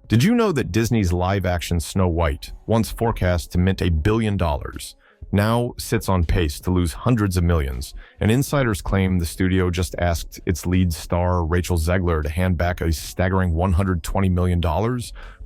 Did you know that Disney's live-action Snow White, once forecast to mint $1 billion, now sits on pace to lose hundreds of millions, and insiders claim the studio just asked its lead star, Rachel Zegler, to hand back a staggering $120 million,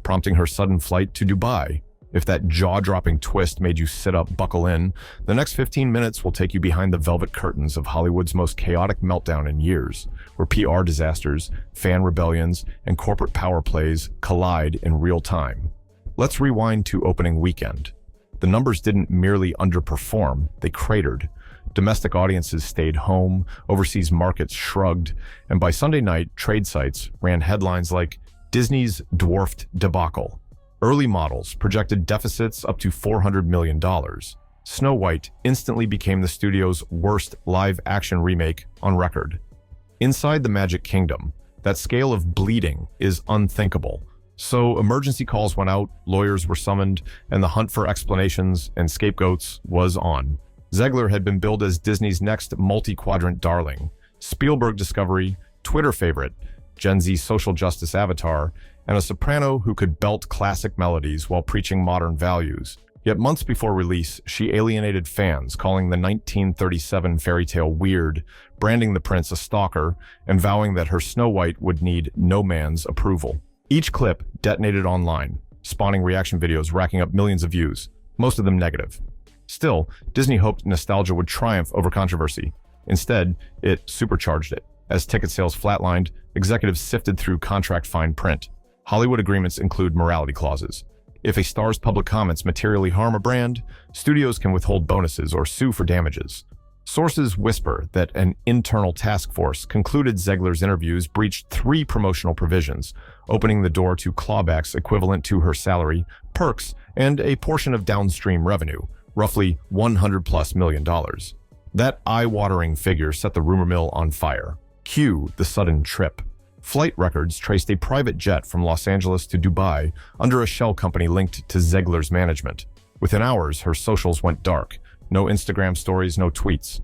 prompting her sudden flight to Dubai? If that jaw-dropping twist made you sit up, buckle in, the next 15 minutes will take you behind the velvet curtains of Hollywood's most chaotic meltdown in years, where PR disasters, fan rebellions, and corporate power plays collide in real time. Let's rewind to opening weekend. The numbers didn't merely underperform, they cratered. Domestic audiences stayed home, overseas markets shrugged, and by Sunday night, trade sites ran headlines like Disney's Dwarfed Debacle. Early models projected deficits up to $400 million. Snow White instantly became the studio's worst live-action remake on record. Inside the Magic Kingdom, that scale of bleeding is unthinkable. So emergency calls went out, lawyers were summoned, and the hunt for explanations and scapegoats was on. Zegler had been billed as Disney's next multi-quadrant darling, Spielberg discovery, Twitter favorite, Gen Z social justice avatar, and a soprano who could belt classic melodies while preaching modern values. Yet months before release, she alienated fans, calling the 1937 fairy tale weird, branding the prince a stalker, and vowing that her Snow White would need no man's approval. Each clip detonated online, spawning reaction videos racking up millions of views, most of them negative. Still, Disney hoped nostalgia would triumph over controversy. Instead, it supercharged it. As ticket sales flatlined, executives sifted through contract fine print. Hollywood agreements include morality clauses. If a star's public comments materially harm a brand, studios can withhold bonuses or sue for damages. Sources whisper that an internal task force concluded Zegler's interviews breached 3 promotional provisions, opening the door to clawbacks equivalent to her salary, perks, and a portion of downstream revenue, roughly $100+ million. That eye-watering figure set the rumor mill on fire. Cue the sudden trip. Flight records traced a private jet from Los Angeles to Dubai under a shell company linked to Zegler's management. Within hours, her socials went dark. No Instagram stories, no tweets.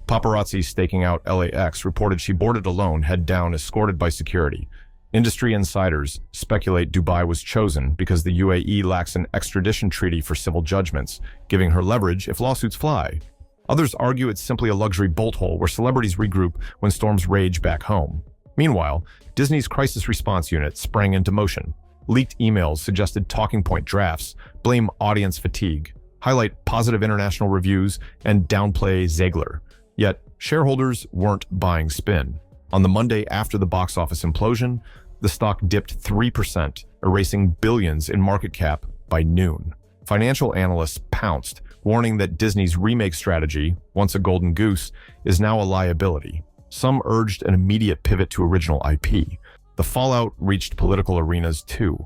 Paparazzi staking out LAX reported she boarded alone, head down, escorted by security. Industry insiders speculate Dubai was chosen because the UAE lacks an extradition treaty for civil judgments, giving her leverage if lawsuits fly. Others argue it's simply a luxury bolt hole where celebrities regroup when storms rage back home. Meanwhile, Disney's crisis response unit sprang into motion. Leaked emails suggested talking point drafts, blame audience fatigue, highlight positive international reviews, and downplay Zegler. Yet, shareholders weren't buying spin. On the Monday after the box office implosion, the stock dipped 3%, erasing billions in market cap by noon. Financial analysts pounced, warning that Disney's remake strategy, once a golden goose, is now a liability. Some urged an immediate pivot to original IP. The fallout reached political arenas too.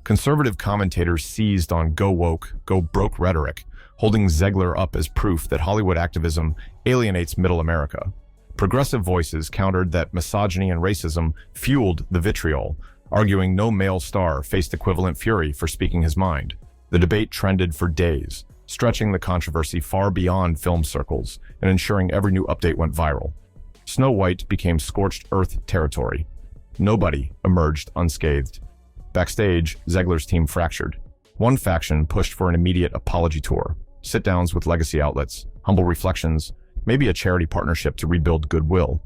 Conservative commentators seized on go woke, go broke rhetoric, holding Zegler up as proof that Hollywood activism alienates middle America. Progressive voices countered that misogyny and racism fueled the vitriol, arguing no male star faced equivalent fury for speaking his mind. The debate trended for days, stretching the controversy far beyond film circles and ensuring every new update went viral. Snow White became scorched earth territory. Nobody emerged unscathed. Backstage, Zegler's team fractured. One faction pushed for an immediate apology tour, sit-downs with legacy outlets, humble reflections, maybe a charity partnership to rebuild goodwill.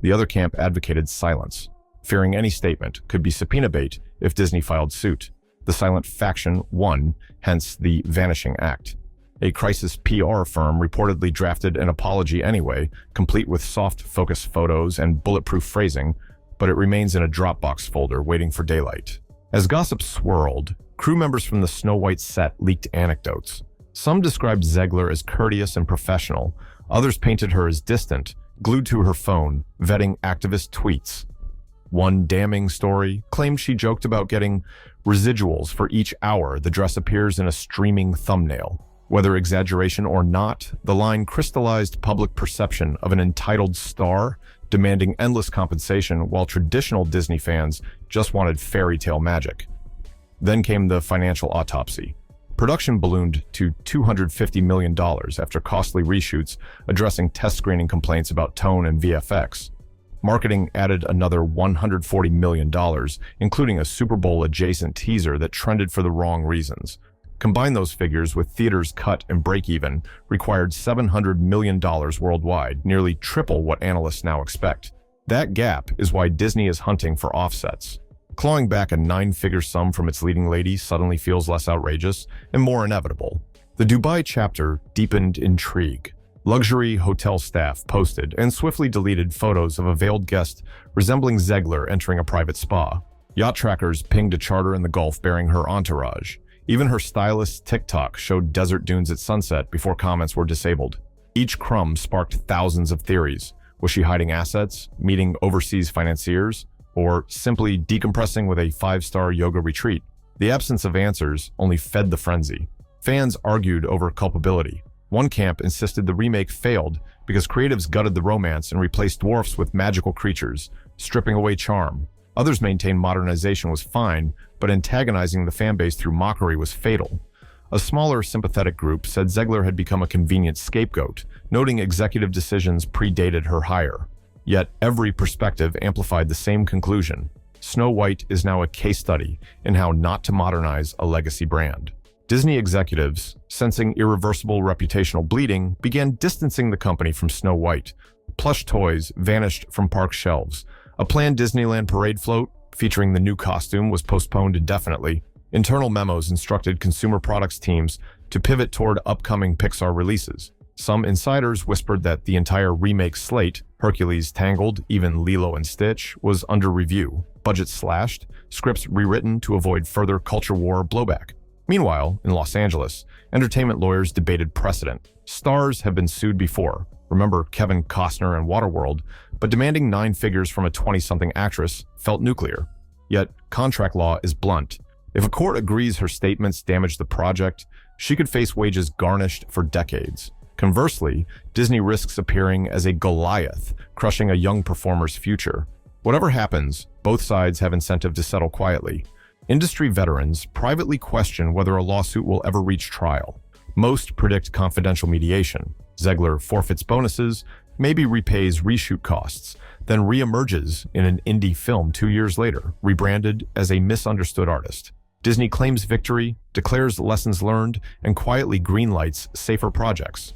The other camp advocated silence, fearing any statement could be subpoena bait if Disney filed suit. The silent faction won, hence the Vanishing Act. A crisis PR firm reportedly drafted an apology anyway, complete with soft focus photos and bulletproof phrasing, but it remains in a Dropbox folder waiting for daylight. As gossip swirled, crew members from the Snow White set leaked anecdotes. Some described Zegler as courteous and professional, others painted her as distant, glued to her phone, vetting activist tweets. One damning story claimed she joked about getting residuals for each hour the dress appears in a streaming thumbnail. Whether exaggeration or not, the line crystallized public perception of an entitled star demanding endless compensation while traditional Disney fans just wanted fairy tale magic. Then came the financial autopsy. Production ballooned to $250 million after costly reshoots addressing test screening complaints about tone and VFX. Marketing added another $140 million, including a Super Bowl-adjacent teaser that trended for the wrong reasons. Combine those figures with theaters' cut and break-even, required $700 million worldwide, nearly triple what analysts now expect. That gap is why Disney is hunting for offsets. Clawing back a nine-figure sum from its leading lady suddenly feels less outrageous and more inevitable. The Dubai chapter deepened intrigue. Luxury hotel staff posted and swiftly deleted photos of a veiled guest resembling Zegler entering a private spa. Yacht trackers pinged a charter in the Gulf bearing her entourage. Even her stylist's TikTok showed desert dunes at sunset before comments were disabled. Each crumb sparked thousands of theories. Was she hiding assets, meeting overseas financiers, or simply decompressing with a five-star yoga retreat? The absence of answers only fed the frenzy. Fans argued over culpability. One camp insisted the remake failed because creatives gutted the romance and replaced dwarfs with magical creatures, stripping away charm. Others maintained modernization was fine, but antagonizing the fanbase through mockery was fatal. A smaller, sympathetic group said Zegler had become a convenient scapegoat, noting executive decisions predated her hire. Yet every perspective amplified the same conclusion. Snow White is now a case study in how not to modernize a legacy brand. Disney executives, sensing irreversible reputational bleeding, began distancing the company from Snow White. Plush toys vanished from park shelves. A planned Disneyland parade float, featuring the new costume, was postponed indefinitely. Internal memos instructed consumer products teams to pivot toward upcoming Pixar releases. Some insiders whispered that the entire remake slate, Hercules, Tangled, even Lilo and Stitch, was under review. Budgets slashed, scripts rewritten to avoid further culture war blowback. Meanwhile, in Los Angeles, entertainment lawyers debated precedent. Stars have been sued before. Remember Kevin Costner and Waterworld, but demanding nine figures from a 20-something actress felt nuclear. Yet, contract law is blunt. If a court agrees her statements damaged the project, she could face wages garnished for decades. Conversely, Disney risks appearing as a Goliath, crushing a young performer's future. Whatever happens, both sides have incentive to settle quietly. Industry veterans privately question whether a lawsuit will ever reach trial. Most predict confidential mediation. Zegler forfeits bonuses, maybe repays reshoot costs, then reemerges in an indie film 2 years later, rebranded as a misunderstood artist. Disney claims victory, declares lessons learned, and quietly greenlights safer projects.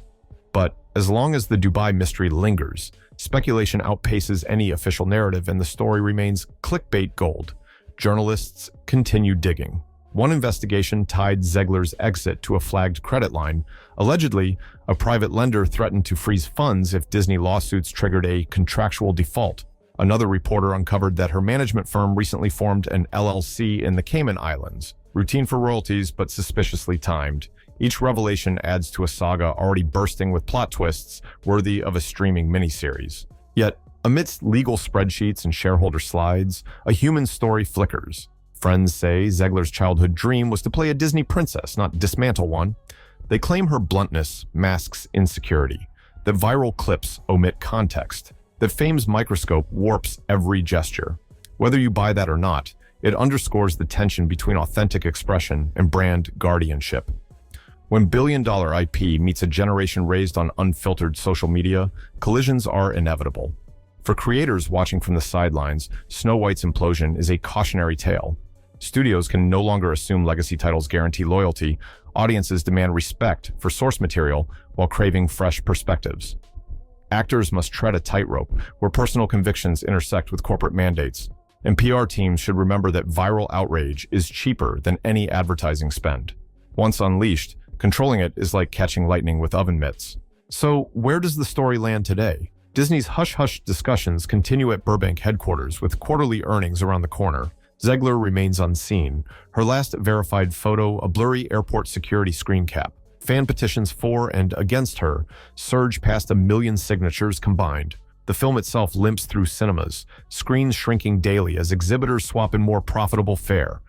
But as long as the Dubai mystery lingers, speculation outpaces any official narrative and the story remains clickbait gold. Journalists continue digging. One investigation tied Zegler's exit to a flagged credit line. Allegedly, a private lender threatened to freeze funds if Disney lawsuits triggered a contractual default. Another reporter uncovered that her management firm recently formed an LLC in the Cayman Islands. Routine for royalties, but suspiciously timed. Each revelation adds to a saga already bursting with plot twists worthy of a streaming miniseries. Yet, amidst legal spreadsheets and shareholder slides, a human story flickers. Friends say Zegler's childhood dream was to play a Disney princess, not dismantle one. They claim her bluntness masks insecurity, that viral clips omit context, that fame's microscope warps every gesture. Whether you buy that or not, it underscores the tension between authentic expression and brand guardianship. When billion-dollar IP meets a generation raised on unfiltered social media, collisions are inevitable. For creators watching from the sidelines, Snow White's implosion is a cautionary tale. Studios can no longer assume legacy titles guarantee loyalty. Audiences demand respect for source material while craving fresh perspectives. Actors must tread a tightrope where personal convictions intersect with corporate mandates. And PR teams should remember that viral outrage is cheaper than any advertising spend. Once unleashed, controlling it is like catching lightning with oven mitts. So, where does the story land today? Disney's hush-hush discussions continue at Burbank headquarters with quarterly earnings around the corner. Zegler remains unseen. Her last verified photo, a blurry airport security screen cap. Fan petitions for and against her surge past 1 million signatures combined. The film itself limps through cinemas, screens shrinking daily as exhibitors swap in more profitable fare.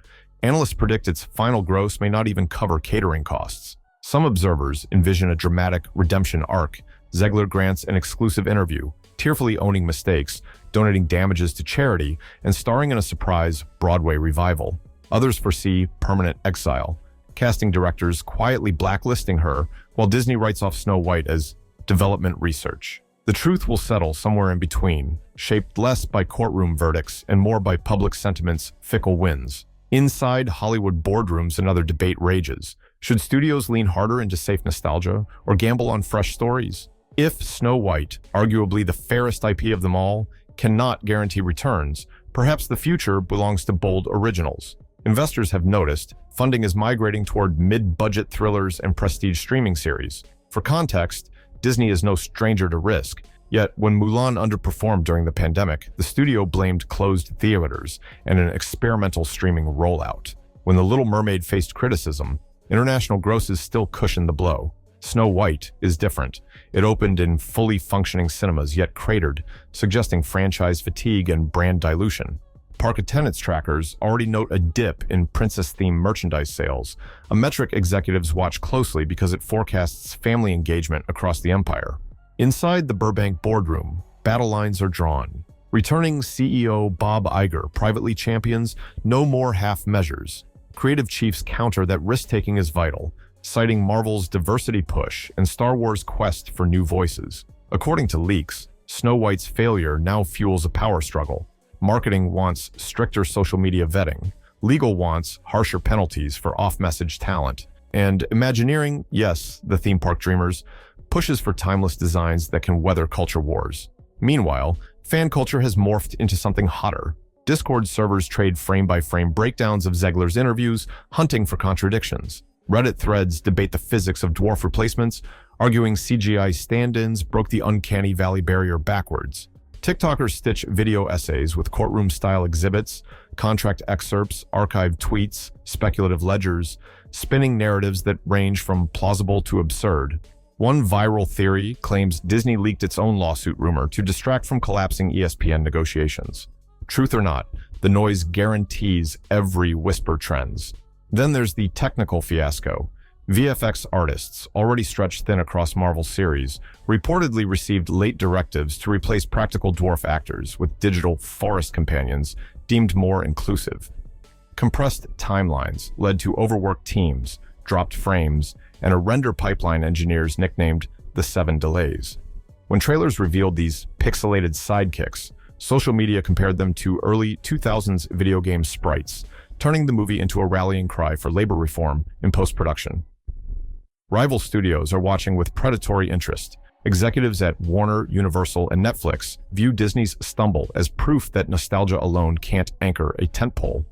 Analysts predict its final gross may not even cover catering costs. Some observers envision a dramatic redemption arc. Zegler grants an exclusive interview, tearfully owning mistakes, donating damages to charity, and starring in a surprise Broadway revival. Others foresee permanent exile, casting directors quietly blacklisting her while Disney writes off Snow White as development research. The truth will settle somewhere in between. shaped less by courtroom verdicts and more by public sentiment's fickle winds. Inside Hollywood boardrooms, another debate rages. Should studios lean harder into safe nostalgia or gamble on fresh stories? If Snow White, arguably the fairest IP of them all, cannot guarantee returns, perhaps the future belongs to bold originals. Investors have noticed funding is migrating toward mid-budget thrillers and prestige streaming series. For context, Disney is no stranger to risk. Yet, when Mulan underperformed during the pandemic, the studio blamed closed theaters and an experimental streaming rollout. When The Little Mermaid faced criticism, international grosses still cushioned the blow. Snow White is different. It opened in fully functioning cinemas, yet cratered, suggesting franchise fatigue and brand dilution. Park attendance trackers already note a dip in princess-themed merchandise sales, a metric executives watch closely because it forecasts family engagement across the empire. Inside the Burbank boardroom, battle lines are drawn. Returning CEO Bob Iger privately champions no more half measures. Creative chiefs counter that risk-taking is vital, citing Marvel's diversity push and Star Wars' quest for new voices. According to leaks, Snow White's failure now fuels a power struggle. Marketing wants stricter social media vetting. Legal wants harsher penalties for off-message talent. And Imagineering, yes, the theme park dreamers, pushes for timeless designs that can weather culture wars. Meanwhile, fan culture has morphed into something hotter. Discord servers trade frame-by-frame breakdowns of Zegler's interviews, hunting for contradictions. Reddit threads debate the physics of dwarf replacements, arguing CGI stand-ins broke the uncanny valley barrier backwards. TikTokers stitch video essays with courtroom-style exhibits, contract excerpts, archived tweets, speculative ledgers, spinning narratives that range from plausible to absurd. One viral theory claims Disney leaked its own lawsuit rumor to distract from collapsing ESPN negotiations. Truth or not, the noise guarantees every whisper trends. Then there's the technical fiasco. VFX artists, already stretched thin across Marvel's series, reportedly received late directives to replace practical dwarf actors with digital forest companions deemed more inclusive. Compressed timelines led to overworked teams, dropped frames, and a render pipeline engineers nicknamed the 7 delays. When trailers revealed these pixelated sidekicks, social media compared them to early 2000s video game sprites, turning the movie into a rallying cry for labor reform in post-production. Rival studios are watching with predatory interest. Executives at Warner, Universal, and Netflix view Disney's stumble as proof that nostalgia alone can't anchor a tentpole.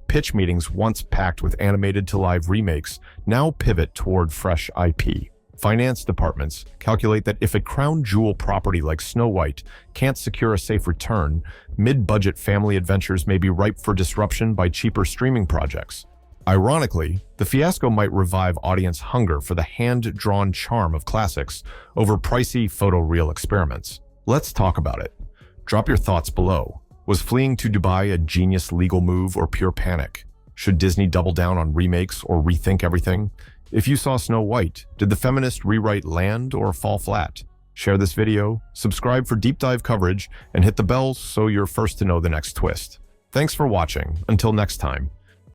Pitch meetings once packed with animated to live remakes now pivot toward fresh IP. Finance departments calculate that if a crown jewel property like Snow White can't secure a safe return, mid-budget family adventures may be ripe for disruption by cheaper streaming projects. Ironically, the fiasco might revive audience hunger for the hand-drawn charm of classics over pricey photoreal experiments. Let's talk about it. Drop your thoughts below. Was fleeing to Dubai a genius legal move or pure panic? Should Disney double down on remakes or rethink everything? If you saw Snow White, did the feminist rewrite land or fall flat? Share this video, subscribe for deep dive coverage, and hit the bell so you're first to know the next twist. Thanks for watching. Until next time.